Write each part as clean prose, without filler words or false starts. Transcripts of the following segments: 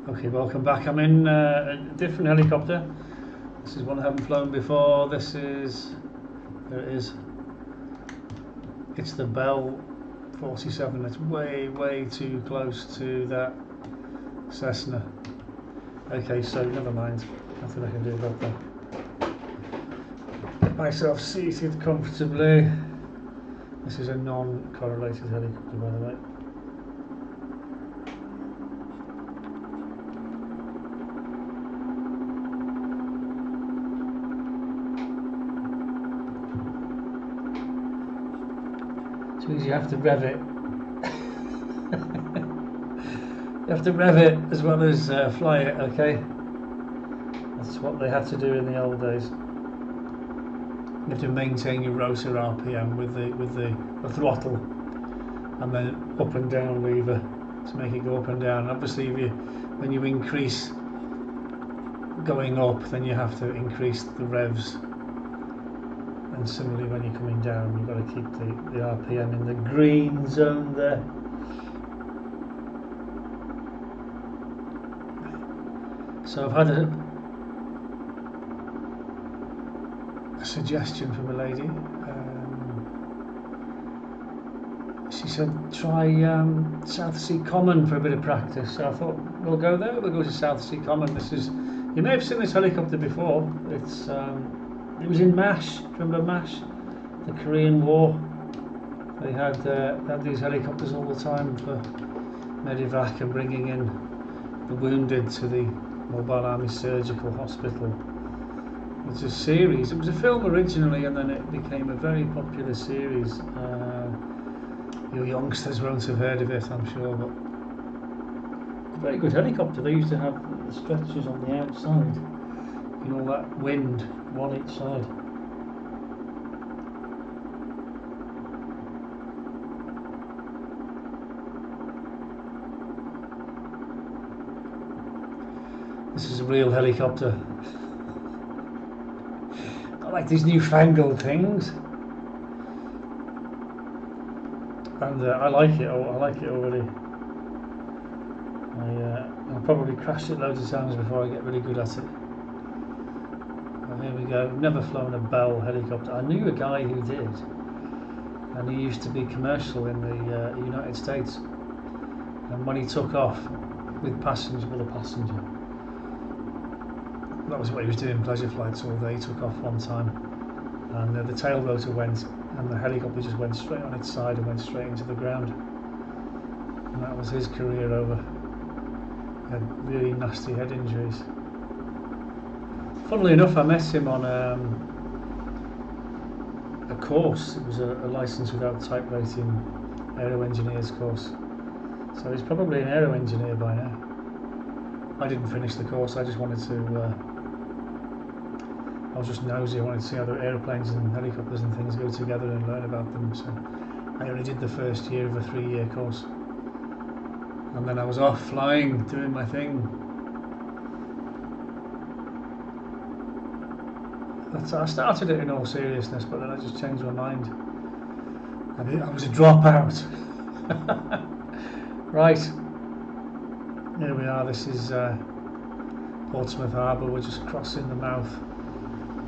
Okay, welcome back. I'm in a different helicopter. This is one I haven't flown before. This is, there it is. It's the Bell 47. It's way too close to that Cessna. Okay, so never mind. Nothing I can do about that. Get myself seated comfortably. This is a non-correlated helicopter, by the way. Which means you have to rev it. You have to rev it as well as fly it, okay? That's what they had to do in the old days. You have to maintain your rotor RPM with the throttle, and then up and down lever to make it go up and down. Obviously, when you increase going up, then you have to increase the revs, and similarly when you're coming down, you've got to keep the RPM in the green zone there. So I've had a suggestion from a lady. She said try South Sea Common for a bit of practice. So I thought we'll go there. We'll go to South Sea Common. This is, you may have seen this helicopter before. It's it was in MASH. Remember MASH, the Korean War? They had these helicopters all the time for medevac and bringing in the wounded to the Mobile Army Surgical Hospital. It's a series. It was a film originally, and then it became a very popular series. You youngsters won't have heard of it, I'm sure, but a very good helicopter. They used to have the stretchers on the outside, you know, that wind, one each side. This is a real helicopter. Not like these newfangled things. And I like it. I like it already. I'll probably crash it loads of times before I get really good at it. Well, here we go. Never flown a Bell helicopter. I knew a guy who did, and he used to be commercial in the United States. And when he took off with a passenger, that was what he was doing, pleasure flights all day. He took off one time, and the tail rotor went, and the helicopter just went straight on its side and went straight into the ground. And that was his career over. He had really nasty head injuries. Funnily enough, I met him on a course. It was a license without type rating aero engineers course. So he's probably an aero engineer by now. I didn't finish the course. I just wanted to. I was just nosy. I wanted to see how the aeroplanes and helicopters and things go together and learn about them. So I only did the first year of a 3-year course, and then I was off flying, doing my thing. I started it in all seriousness, but then I just changed my mind. I was a dropout. Right, here we are. This is Portsmouth Harbour. We're just crossing the mouth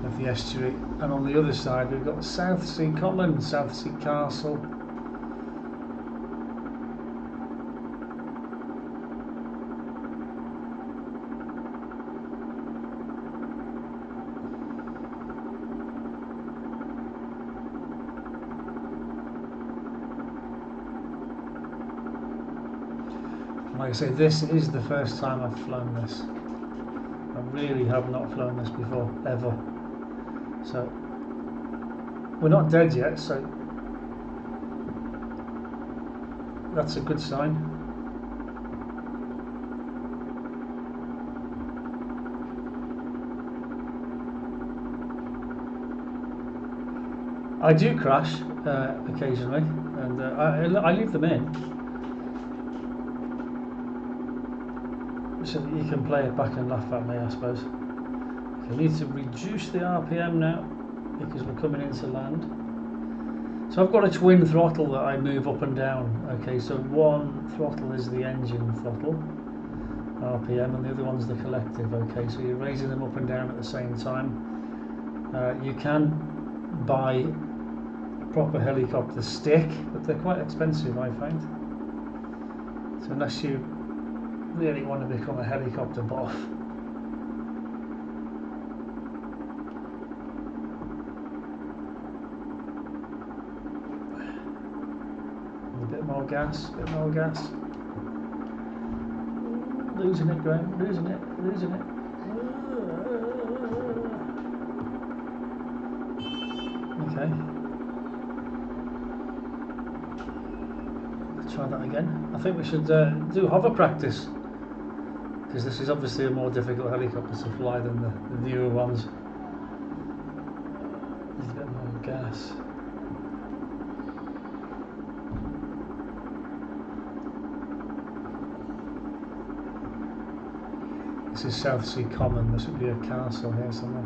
of the estuary, and on the other side we've got South Sea Common, South Sea Castle. Like I say, this is the first time I've flown this. I really have not flown this before, ever. So, we're not dead yet, so that's a good sign. I do crash occasionally, and I leave them in, so that you can play it back and laugh at me, I suppose. I need to reduce the RPM now because we're coming into land. So I've got a twin throttle that I move up and down. Okay, so one throttle is the engine throttle, RPM, and the other one's the collective. Okay, so you're raising them up and down at the same time. You can buy a proper helicopter stick, but they're quite expensive, I find. So unless you really want to become a helicopter buff, a bit more gas, losing it, Graham, losing it. Okay, let's try that again. I think we should do hover practice, because this is obviously a more difficult helicopter to fly than the newer ones. There's a bit more gas. This is South Sea Common. There should be a castle here somewhere.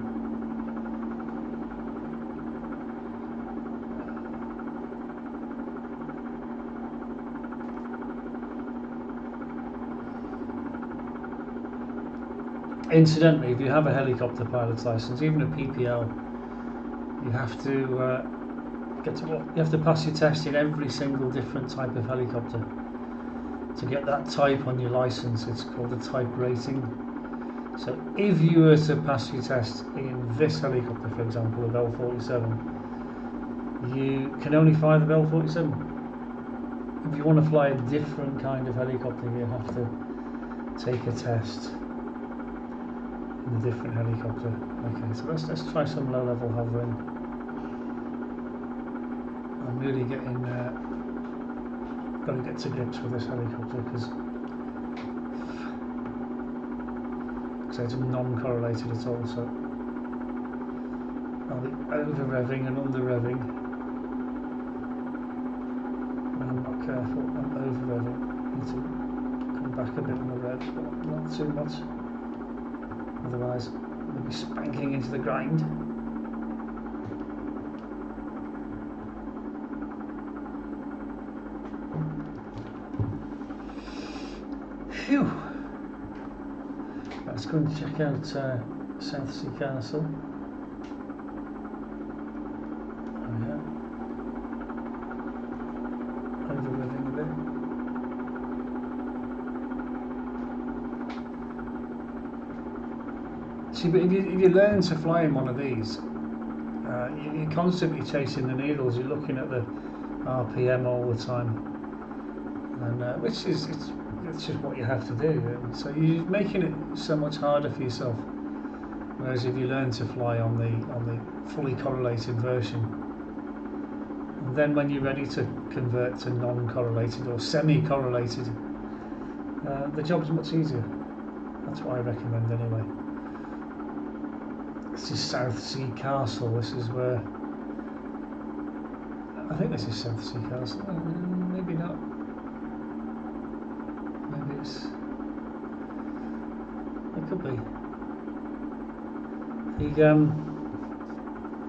Incidentally, if you have a helicopter pilot's license, even a PPL, you have to you have to pass your test in every single different type of helicopter to get that type on your license. It's called a type rating. So if you were to pass your test in this helicopter, for example, of L-47, you can only fly the L-47. If you want to fly a different kind of helicopter, you have to take a test in a different helicopter. Okay, so let's try some low-level hovering. I'm really got to get to grips with this helicopter because it's non-correlated at all, so I'll be over-revving and under-revving. When I'm not careful, I'm over-revving. Need to come back a bit on the rev, but not too much. Otherwise, we'll be spanking into the grind. Phew! Let's go and check out South Sea Castle. Oh yeah. Over-revving a bit. See, but if you learn to fly in one of these, you're constantly chasing the needles. You're looking at the RPM all the time, and which is it's just what you have to do. So you're making it so much harder for yourself. Whereas if you learn to fly on the fully correlated version, and then when you're ready to convert to non-correlated or semi-correlated, the job's much easier. That's what I recommend anyway. This is South Sea Castle. This is where I think this is South Sea Castle. Maybe not. Maybe it could be.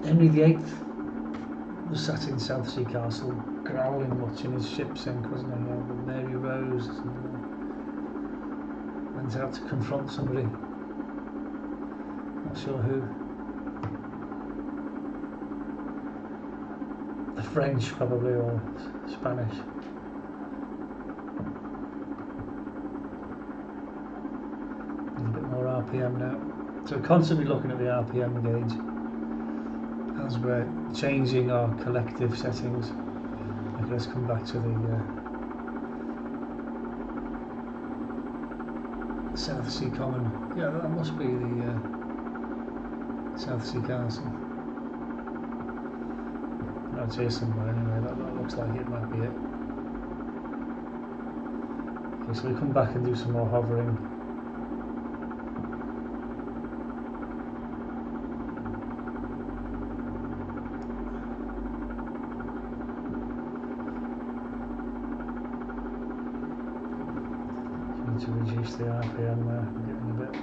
Henry VIII was sat in South Sea Castle, growling, watching his ship sink, wasn't he? With Mary Rose, went out to confront somebody. Not sure who. The French, probably, or Spanish. A bit more RPM now. So we're constantly looking at the RPM gauge as we're changing our collective settings. Okay, let's come back to the South Sea Common. Yeah, that must be the South Sea Castle. No, it's here somewhere anyway. That looks like it might be it. Okay, so we come back and do some more hovering. To reduce the RPM there, I'm getting a bit.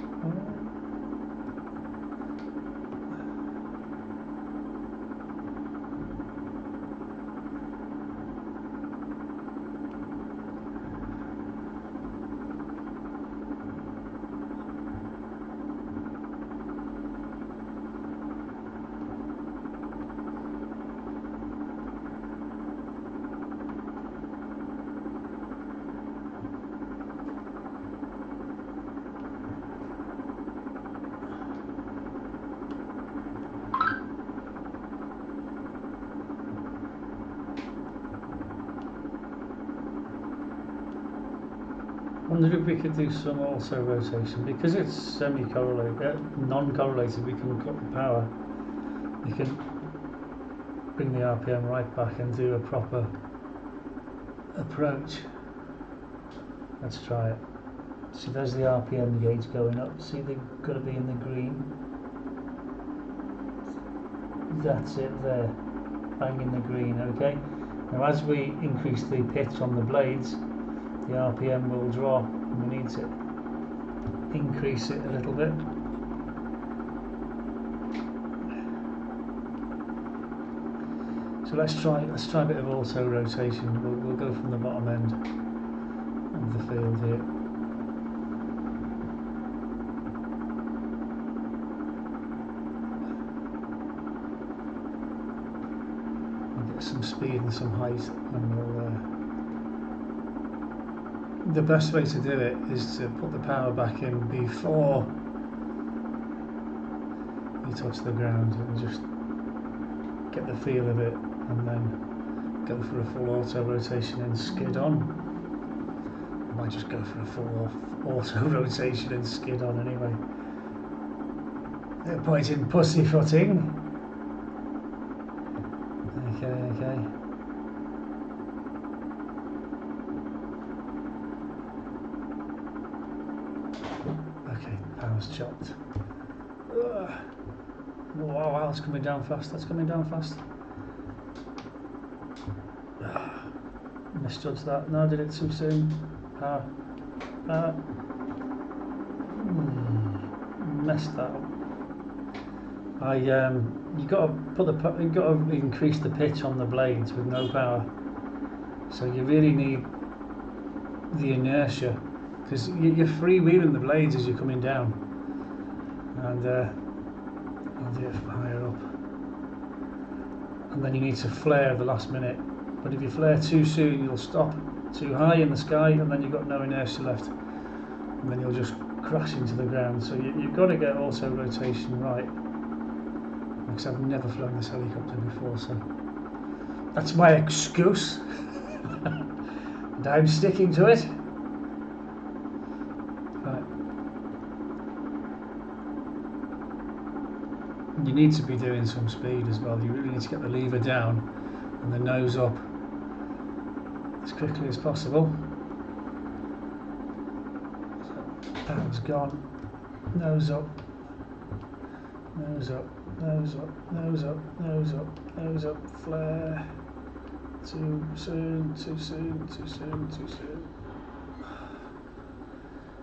wonder if we could do some also rotation because it's semi-correlated, non-correlated. We can cut the power. You can bring the RPM right back and do a proper approach. Let's try it. See, there's the RPM gauge going up. See, they've got to be in the green. That's it there, bang in the green. Okay. Now, as we increase the pitch on the blades, the RPM will drop, and we need to increase it a little bit. So let's try a bit of auto rotation. We'll go from the bottom end of the field here. We'll get some speed and some height, and we'll. The best way to do it is to put the power back in before you touch the ground and just get the feel of it, and then go for a full auto rotation and skid on. I might just go for a full auto rotation and skid on anyway. No point in pussyfooting. Okay. Okay, power's chopped. Wow, that's coming down fast. Misjudged that. No, I did it too soon. Messed that up. You got to increase the pitch on the blades with no power. So you really need the inertia, because you're freewheeling the blades as you're coming down. And I'll do it from higher up. And then you need to flare at the last minute. But if you flare too soon, you'll stop too high in the sky, and then you've got no inertia left, and then you'll just crash into the ground. So you've got to get auto rotation right, because I've never flown this helicopter before, so that's my excuse. And I'm sticking to it. Right. You need to be doing some speed as well. You really need to get the lever down and the nose up as quickly as possible. So, power's gone. Nose up. Nose up. Nose up. Nose up. Nose up. Nose up. Flare. Too soon. Too soon. Too soon. Too soon.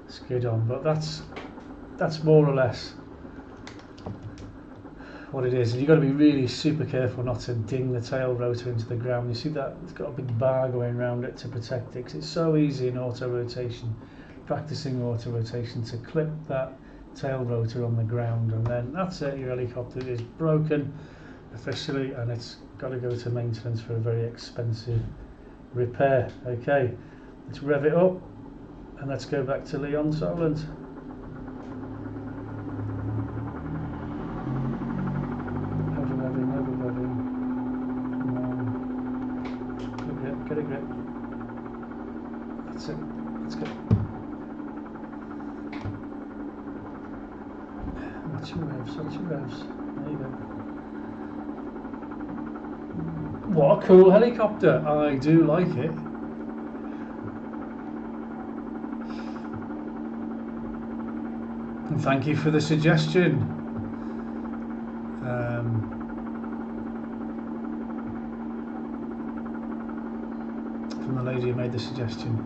Skid on. But that's more or less what it is. And you've got to be really super careful not to ding the tail rotor into the ground. You see that it's got a big bar going around it to protect it, because it's so easy in auto rotation, practicing auto rotation, to clip that tail rotor on the ground, and then that's it. Your helicopter is broken officially, and it's got to go to maintenance for a very expensive repair. Okay, let's rev it up and let's go back to Leon Solent. Get a grip. That's it. Let's go. Watch your revs. There you go. What a cool helicopter. I do like it. And thank you for the suggestion. From the lady who made the suggestion.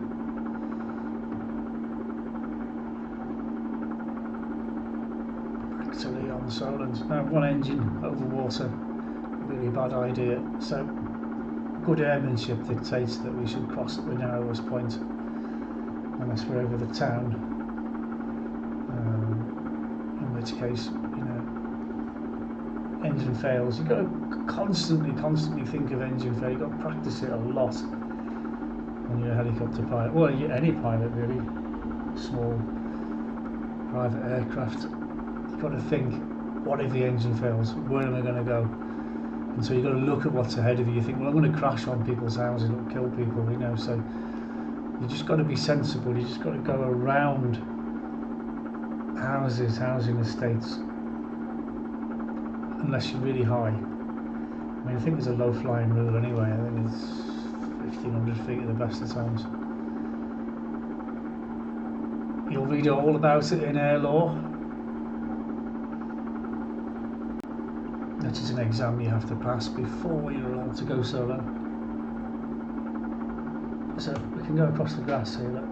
Back to Leon Solent. Now, one engine over water, really bad idea. So, good airmanship dictates that we should cross at the narrowest point, unless we're over the town. In which case, engine fails. You've got to constantly think of engine failure. You've got to practice it a lot. When you're a helicopter pilot, well, any pilot really, small private aircraft, you've got to think, what if the engine fails? Where am I going to go? And so you've got to look at what's ahead of you. You think, well, I'm going to crash on people's houses, it'll kill people, so You just got to be sensible. You just got to go around houses, housing estates, unless you're really high. I mean, I think there's a low flying rule anyway. I think it's 1,500 feet at the best of times. You'll read all about it in air law, which is an exam you have to pass before you're allowed to go solo. So we can go across the grass here. Look.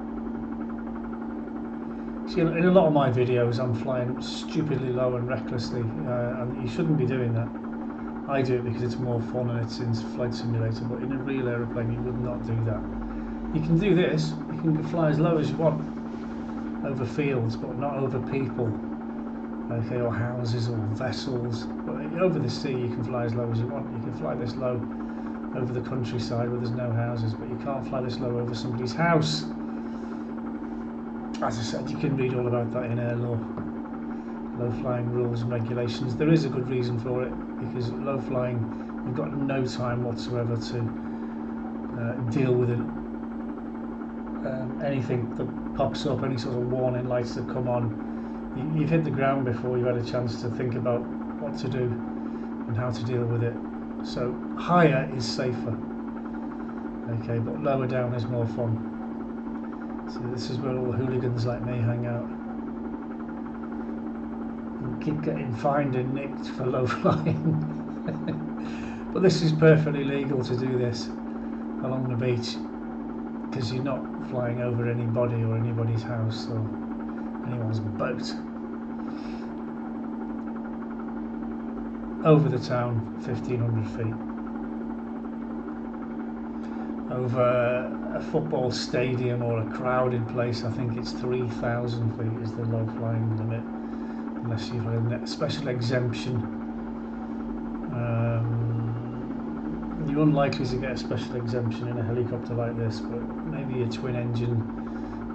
See, in a lot of my videos I'm flying stupidly low and recklessly, and you shouldn't be doing that. I do it because it's more fun and it's in Flight Simulator, but in a real aeroplane you would not do that. You can do this, you can fly as low as you want over fields, but not over people, okay, or houses or vessels. But over the sea you can fly as low as you want. You can fly this low over the countryside where there's no houses, but you can't fly this low over somebody's house. As I said, you can read all about that in air law, low flying rules and regulations. There is a good reason for it, because low flying, you've got no time whatsoever to deal with it. Anything that pops up, any sort of warning lights that come on, you've hit the ground before you've had a chance to think about what to do and how to deal with it. So higher is safer, okay, but lower down is more fun. So this is where all the hooligans like me hang out and keep getting fined and nicked for low flying. But this is perfectly legal to do this along the beach, because you're not flying over anybody or anybody's house or anyone's boat. Over the town, 1,500 feet. Over a football stadium or a crowded place, I think it's 3,000 feet is the low flying limit, unless you've had a special exemption. You're unlikely to get a special exemption in a helicopter like this, but maybe a twin engine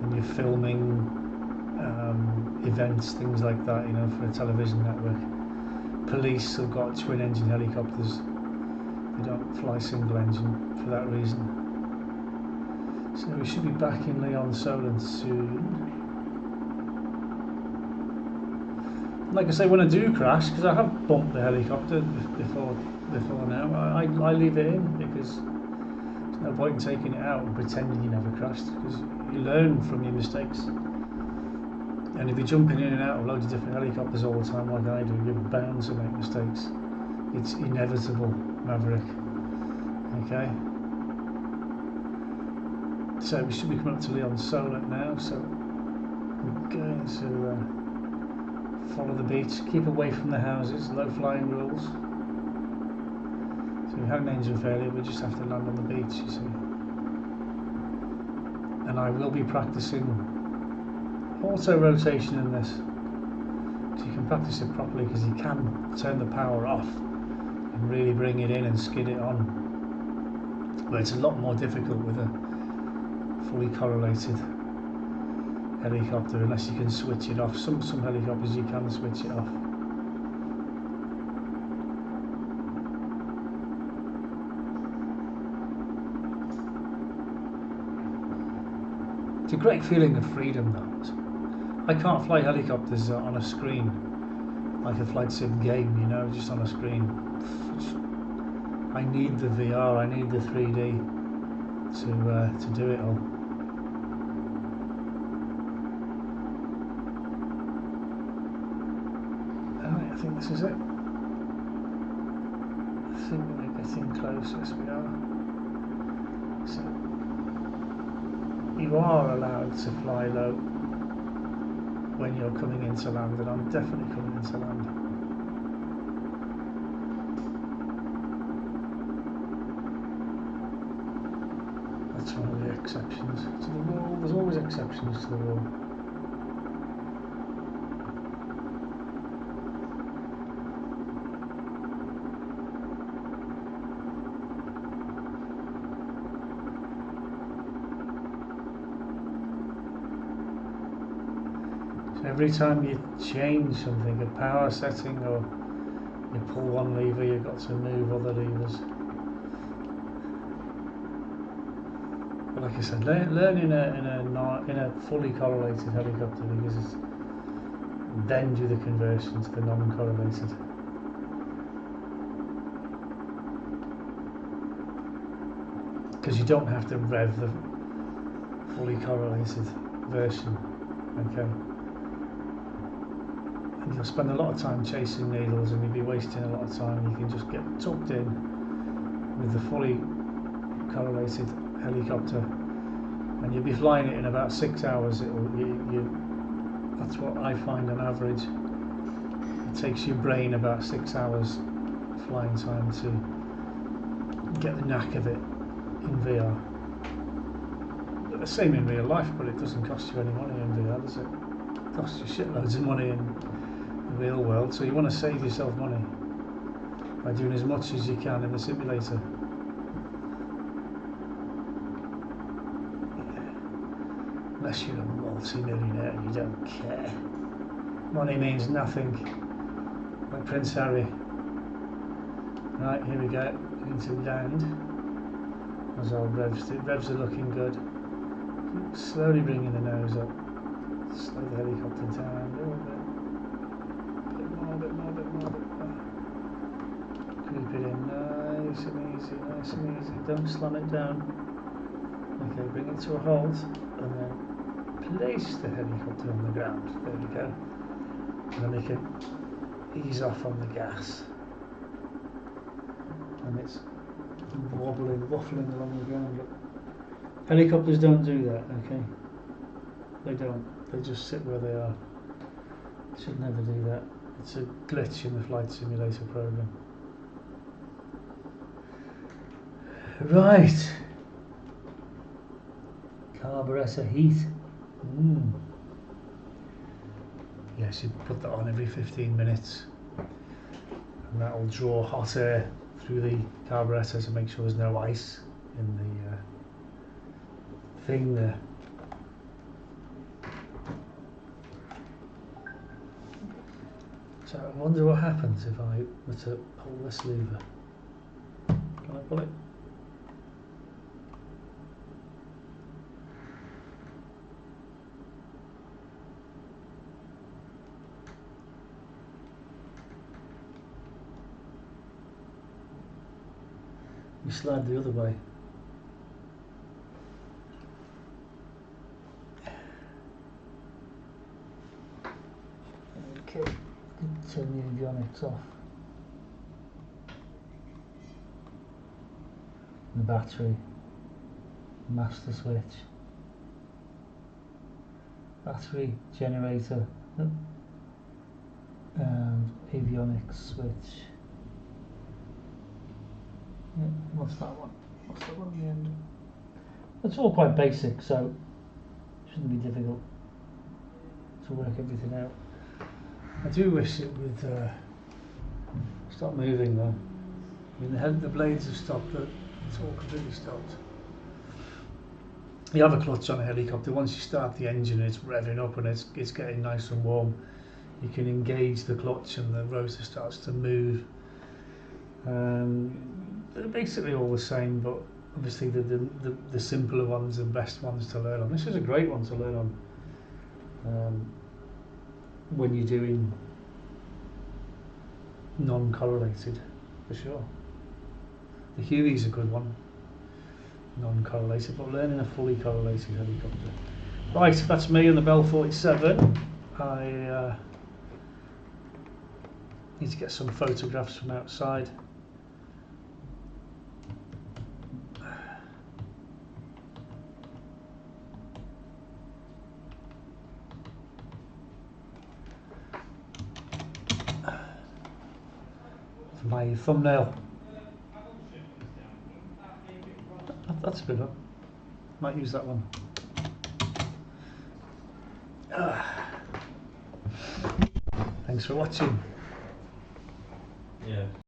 and you're filming events, things like that, you know, for a television network. Police have got twin engine helicopters. They don't fly single engine for that reason. So we should be back in Lyon-Solent soon. Like I say, when I do crash, because I have bumped the helicopter before now, I leave it in, because there's no point in taking it out and pretending you never crashed, because you learn from your mistakes. And if you're jumping in and out of loads of different helicopters all the time like I do, you're bound to make mistakes. It's inevitable, Maverick. Okay? So we should be coming up to Lyon-Solent now, so we're going to follow the beach, keep away from the houses, low flying rules. So we had an engine failure, we just have to land on the beach, you see. And I will be practicing auto rotation in this, so you can practice it properly, because you can turn the power off and really bring it in and skid it on. But it's a lot more difficult with a fully correlated helicopter, unless you can switch it off. Some helicopters you can switch it off. It's a great feeling of freedom, though. I can't fly helicopters on a screen like a flight sim game, you know, just on a screen. I need the VR, I need the 3D to do it all. Alright, I think this is it. I think we're getting close, yes we are. So, you are allowed to fly low when you're coming into land, and I'm definitely coming into land. That's one of the exceptions to the rule. There's always exceptions to the rule. Every time you change something, a power setting, or you pull one lever, you've got to move other levers. But like I said, learn in a fully correlated helicopter, because it's, then do the conversion to the non-correlated. Because you don't have to rev the fully correlated version, okay? And you'll spend a lot of time chasing needles, and you'll be wasting a lot of time. You can just get tucked in with the fully correlated helicopter, and you'll be flying it in about 6 hours. That's what I find on average. It takes your brain about 6 hours flying time to get the knack of it in VR. The same in real life, but it doesn't cost you any money in VR, does it? It costs you shitloads of money in the real world, so you want to save yourself money by doing as much as you can in the simulator. Unless you're a multi-millionaire and you don't care. Money means nothing. Like Prince Harry. Right, here we go. Into land. As our revs do. Revs are looking good. Slowly bringing the nose up. Slow the helicopter down a little bit. Bit more. Keep it in nice and easy. Don't slam it down. Okay, bring it to a halt, and then place the helicopter on the ground. There we go. And then we can ease off on the gas. And it's waffling along the ground. But helicopters don't do that, okay? They don't. They just sit where they are. Should never do that. It's a glitch in the flight simulator program. Right. Carburetor heat. Yes, you put that on every 15 minutes, and that will draw hot air through the carburetor to make sure there's no ice in the thing there. So I wonder what happens if I were to pull this lever. Can I pull it? You slide the other way. Okay, turn the avionics off. The battery, master switch, battery, generator, and avionics switch. Yeah, what's that one? What's that one at the end? It's all quite basic, so it shouldn't be difficult to work everything out. I do wish it would stop moving though. I mean, the blades have stopped, but it's all completely stopped. You have a clutch on a helicopter. Once you start the engine, it's revving up and it's getting nice and warm. You can engage the clutch and the rotor starts to move. They're basically all the same, but obviously the simpler ones and best ones to learn on. This is a great one to learn on when you're doing non-correlated, for sure. The Huey's a good one, non-correlated, but learning a fully correlated helicopter. Right, that's me on the Bell 47. I need to get some photographs from outside. For my thumbnail. That's a good one. Might use that one. Thanks for watching. Yeah.